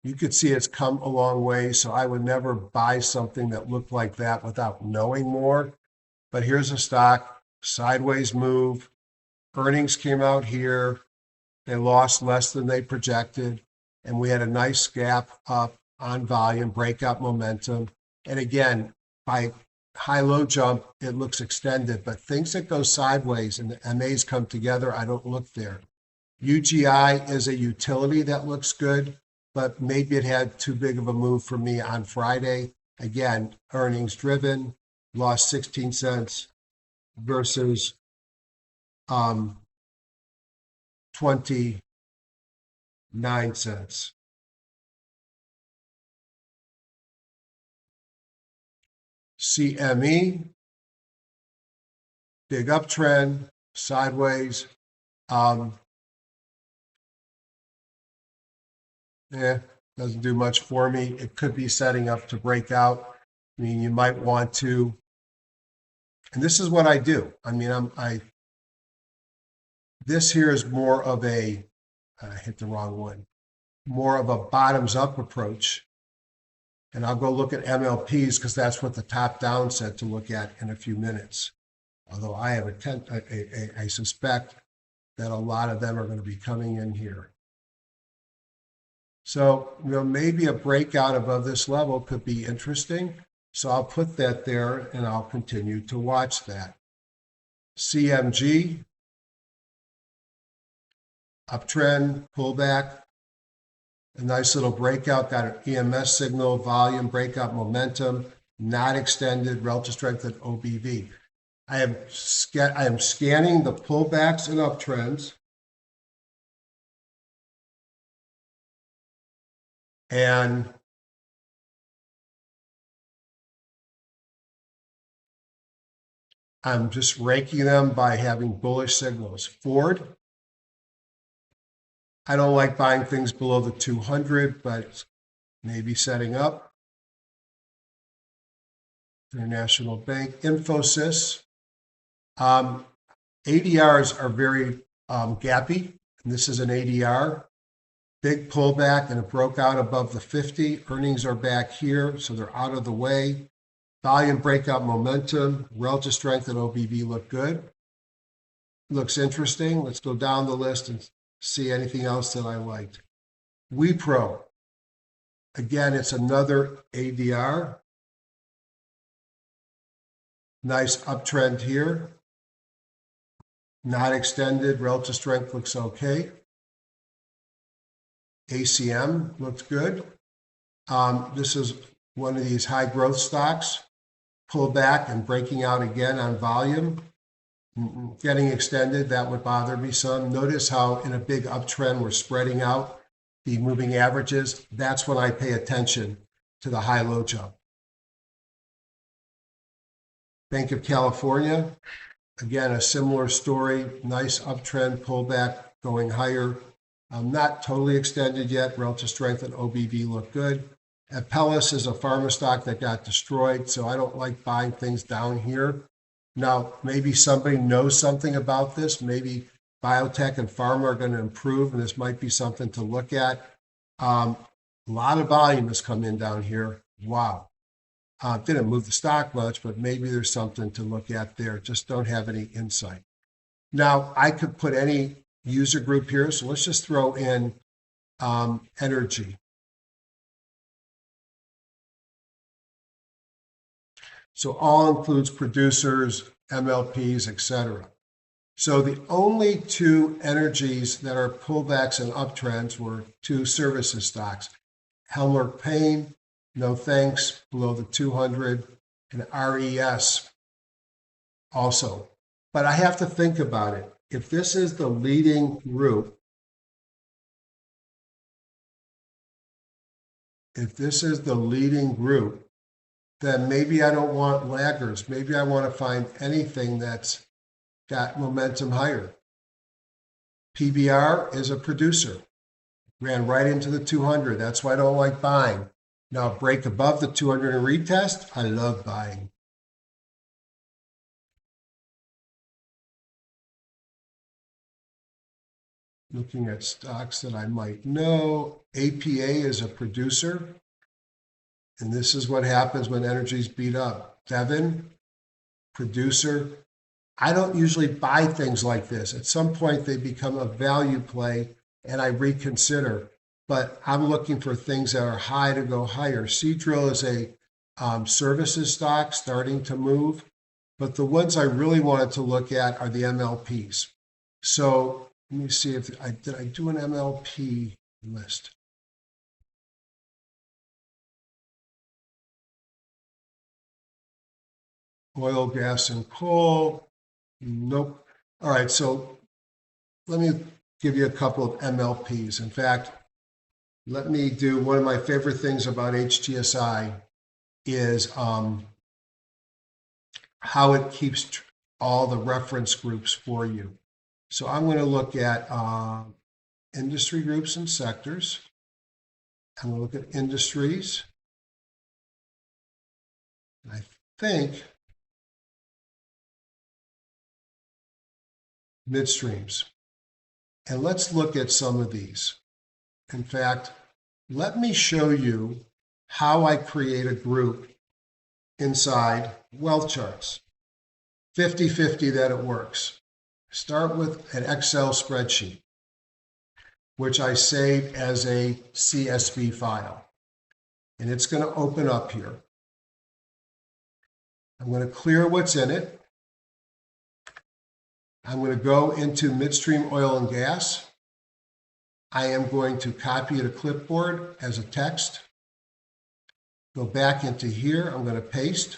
You could see it's come a long way, so I would never buy something that looked like that without knowing more. But here's a stock, sideways move. Earnings came out here. They lost less than they projected, and we had a nice gap up on volume, breakout momentum. And again, by high-low jump, it looks extended, but things that go sideways and the MAs come together, I don't look there. UGI is a utility that looks good, but maybe it had too big of a move for me on Friday. Again, earnings driven, lost 16 cents versus 29 cents. CME, big uptrend, sideways. Doesn't do much for me. It could be setting up to break out. I mean, you might want to, and this is what I do. I mean, this here is more of a, I hit the wrong one, more of a bottoms up approach. And I'll go look at MLPs because that's what the top down said to look at in a few minutes. Although I have I suspect that a lot of them are going to be coming in here. So, maybe a breakout above this level could be interesting. So I'll put that there and I'll continue to watch that. CMG, uptrend, pullback, a nice little breakout, got an EMS signal, volume, breakout momentum, not extended, relative strength at OBV. I am scanning the pullbacks and uptrends. And I'm just ranking them by having bullish signals. Ford, I don't like buying things below the 200, but it's maybe setting up. International Bank, Infosys. ADRs are very gappy, and this is an ADR. Big pullback, and it broke out above the 50. Earnings are back here, so they're out of the way. Volume breakout momentum, relative strength and OBV look good. Looks interesting. Let's go down the list and see anything else that I liked. WePro. Again, it's another ADR. Nice uptrend here. Not extended. Relative strength looks okay. ACM looks good. This is one of these high growth stocks. Pull back and breaking out again on volume. Getting extended, that would bother me some. Notice how in a big uptrend we're spreading out the moving averages. That's when I pay attention to the high-low jump. Bank of California, again, a similar story. Nice uptrend, pullback, going higher. Not totally extended yet. Relative strength and OBV look good. Apellis is a pharma stock that got destroyed, so I don't like buying things down here. Now, maybe somebody knows something about this. Maybe biotech and pharma are going to improve, and this might be something to look at. A lot of volume has come in down here. Wow. Didn't move the stock much, but maybe there's something to look at there. Just don't have any insight. Now, I could put any user group here, so let's just throw in energy. So all includes producers, MLPs, etc. So the only two energies that are pullbacks and uptrends were two services stocks. Helmerich Payne, no thanks, below the 200, and RES also. But I have to think about it. If this is the leading group, then maybe I don't want laggards. Maybe I want to find anything that's got momentum higher. PBR is a producer. Ran right into the 200. That's why I don't like buying. Now break above the 200 and retest. I love buying. Looking at stocks that I might know. APA is a producer. And this is what happens when energy's beat up. Devon, producer. I don't usually buy things like this. At some point, they become a value play, and I reconsider. But I'm looking for things that are high to go higher. Seadrill is a services stock starting to move. But the ones I really wanted to look at are the MLPs. So let me see if did I do an MLP list? Oil, gas, and coal. Nope. All right, so let me give you a couple of MLPs. In fact, let me do one of my favorite things about HTSI is how it keeps all the reference groups for you. So I'm going to look at industry groups and sectors. I'm going to look at industries. I think midstreams. And let's look at some of these. In fact, let me show you how I create a group inside wealth charts. 50-50 that it works. Start with an Excel spreadsheet, which I save as a CSV file. And it's going to open up here. I'm going to clear what's in it. I'm going to go into midstream oil and gas. I am going to copy it to clipboard as a text. Go back into here. I'm going to paste.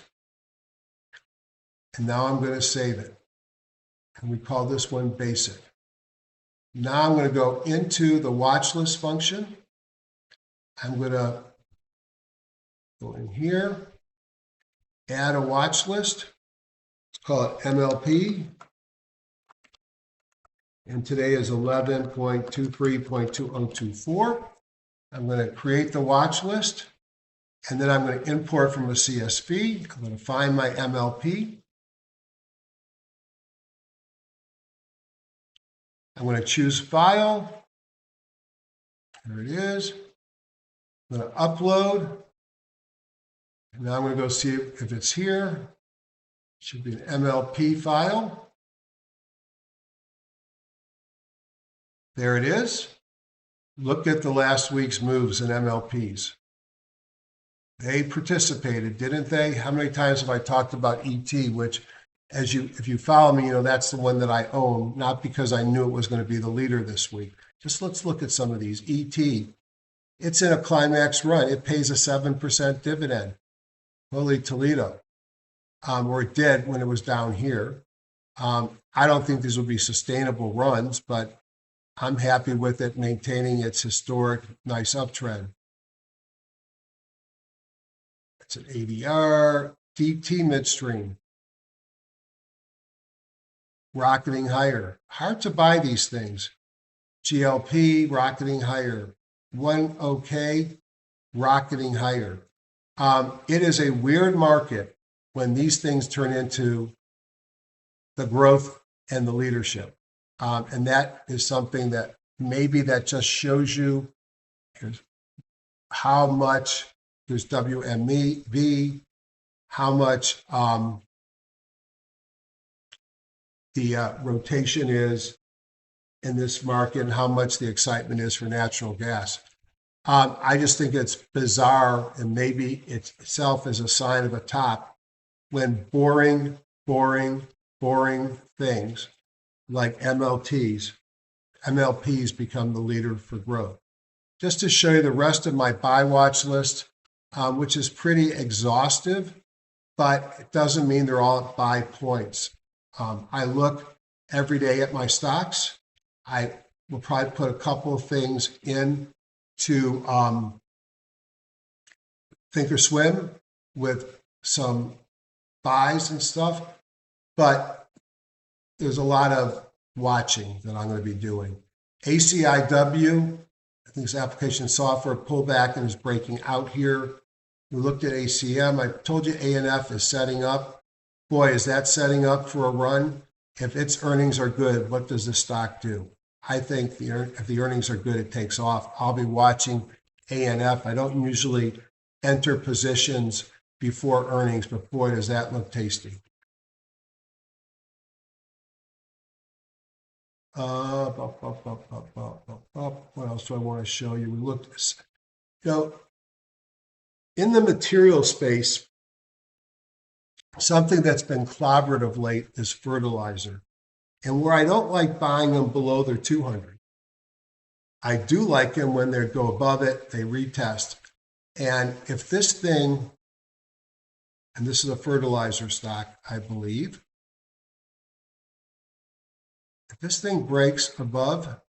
And now I'm going to save it. And we call this one basic. Now I'm going to go into the watch list function. I'm going to go in here, add a watch list. Let's call it MLP. And today is 11.23.2024. I'm going to create the watch list, and then I'm going to import from a CSV. I'm going to find my MLP. I'm going to choose file. There it is. I'm going to upload. And now I'm going to go see if it's here. It should be an MLP file. There it is. Look at the last week's moves in MLPs. They participated, didn't they? How many times have I talked about ET, which, if you follow me, that's the one that I own, not because I knew it was going to be the leader this week. Just let's look at some of these. ET, it's in a climax run. It pays a 7% dividend. Holy Toledo. Or it did when it was down here. I don't think these will be sustainable runs, but I'm happy with it maintaining its historic nice uptrend. It's an ADR, DT midstream, rocketing higher. Hard to buy these things. GLP, rocketing higher. 1OK, rocketing higher. It is a weird market when these things turn into the growth and the leadership. And that is something that maybe that just shows you how much there's WMV, how much the rotation is in this market, and how much the excitement is for natural gas. I just think it's bizarre, and maybe it itself is a sign of a top when boring things like MLPs become the leader for growth. Just to show you the rest of my buy watch list, which is pretty exhaustive, but it doesn't mean they're all at buy points. I look every day at my stocks. I will probably put a couple of things in to Thinkorswim with some buys and stuff, but there's a lot of watching that I'm going to be doing. ACIW, I think it's application software pullback and is breaking out here. We looked at ACM. I told you ANF is setting up. Boy, is that setting up for a run. If its earnings are good, what does the stock do? I think if the earnings are good, it takes off. I'll be watching ANF. I don't usually enter positions before earnings, but boy, does that look tasty. What else do I want to show you? We looked, in the material space, something that's been clobbered of late is fertilizer. And where I don't like buying them below their 200, I do like them when they go above it, they retest. And if this thing, and this is a fertilizer stock, I believe, if this thing breaks above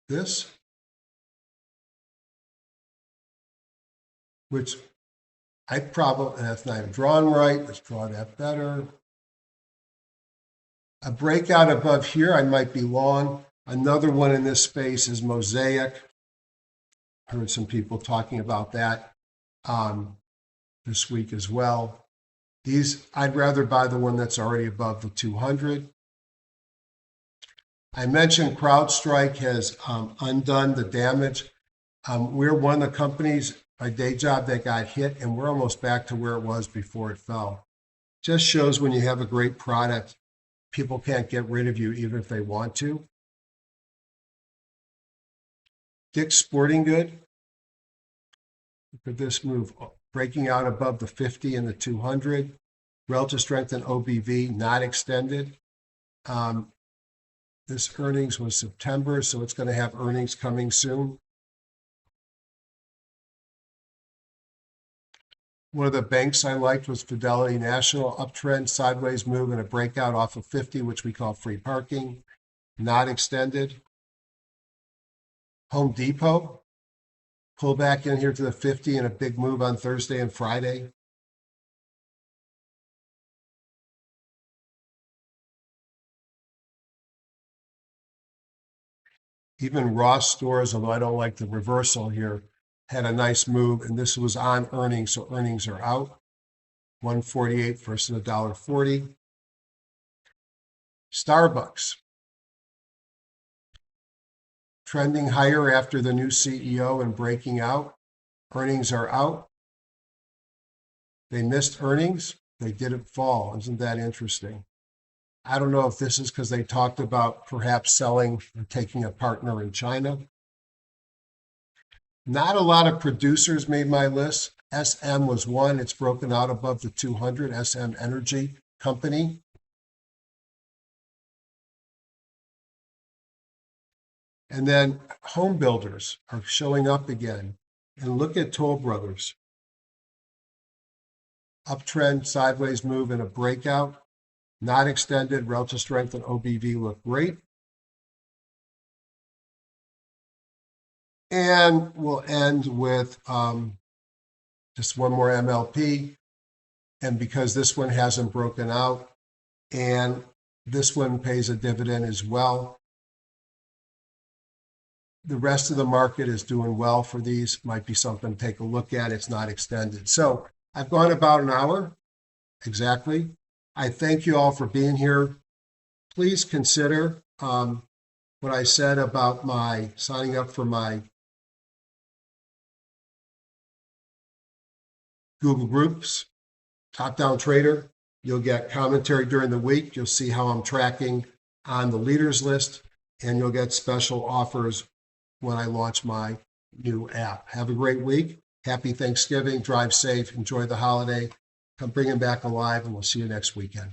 this, which I probably, and that's not even drawn right, let's draw that better. A breakout above here, I might be long. Another one in this space is Mosaic. I heard some people talking about that this week as well. These, I'd rather buy the one that's already above the 200. I mentioned CrowdStrike has undone the damage. We're one of the companies, my day job, that got hit, and we're almost back to where it was before it fell. Just shows when you have a great product, people can't get rid of you even if they want to. Dick's Sporting Good. Look at this move, breaking out above the 50 and the 200. Relative strength in OBV, not extended. This earnings was September, so it's going to have earnings coming soon. One of the banks I liked was Fidelity National, uptrend, sideways move, and a breakout off of 50, which we call free parking, not extended. Home Depot, pull back in here to the 50 and a big move on Thursday and Friday. Even Ross Stores, although I don't like the reversal here, had a nice move, and this was on earnings, so earnings are out. 148 versus $1.40. Starbucks, trending higher after the new CEO and breaking out. Earnings are out. They missed earnings. They didn't fall. Isn't that interesting? I don't know if this is because they talked about perhaps selling or taking a partner in China. Not a lot of producers made my list. SM was one. It's broken out above the 200, SM Energy Company. And then home builders are showing up again. And look at Toll Brothers. Uptrend, sideways move, and a breakout. Not extended, relative strength and OBV look great. And we'll end with just one more MLP. And because this one hasn't broken out, and this one pays a dividend as well, the rest of the market is doing well for these. Might be something to take a look at. It's not extended. So I've gone about an hour exactly. I thank you all for being here. Please consider what I said about my signing up for my Google Groups, top-down trader. You'll get commentary during the week. You'll see how I'm tracking on the leaders list, and you'll get special offers when I launch my new app. Have a great week. Happy Thanksgiving. Drive safe. Enjoy the holiday. Come bring them back alive, and we'll see you next weekend.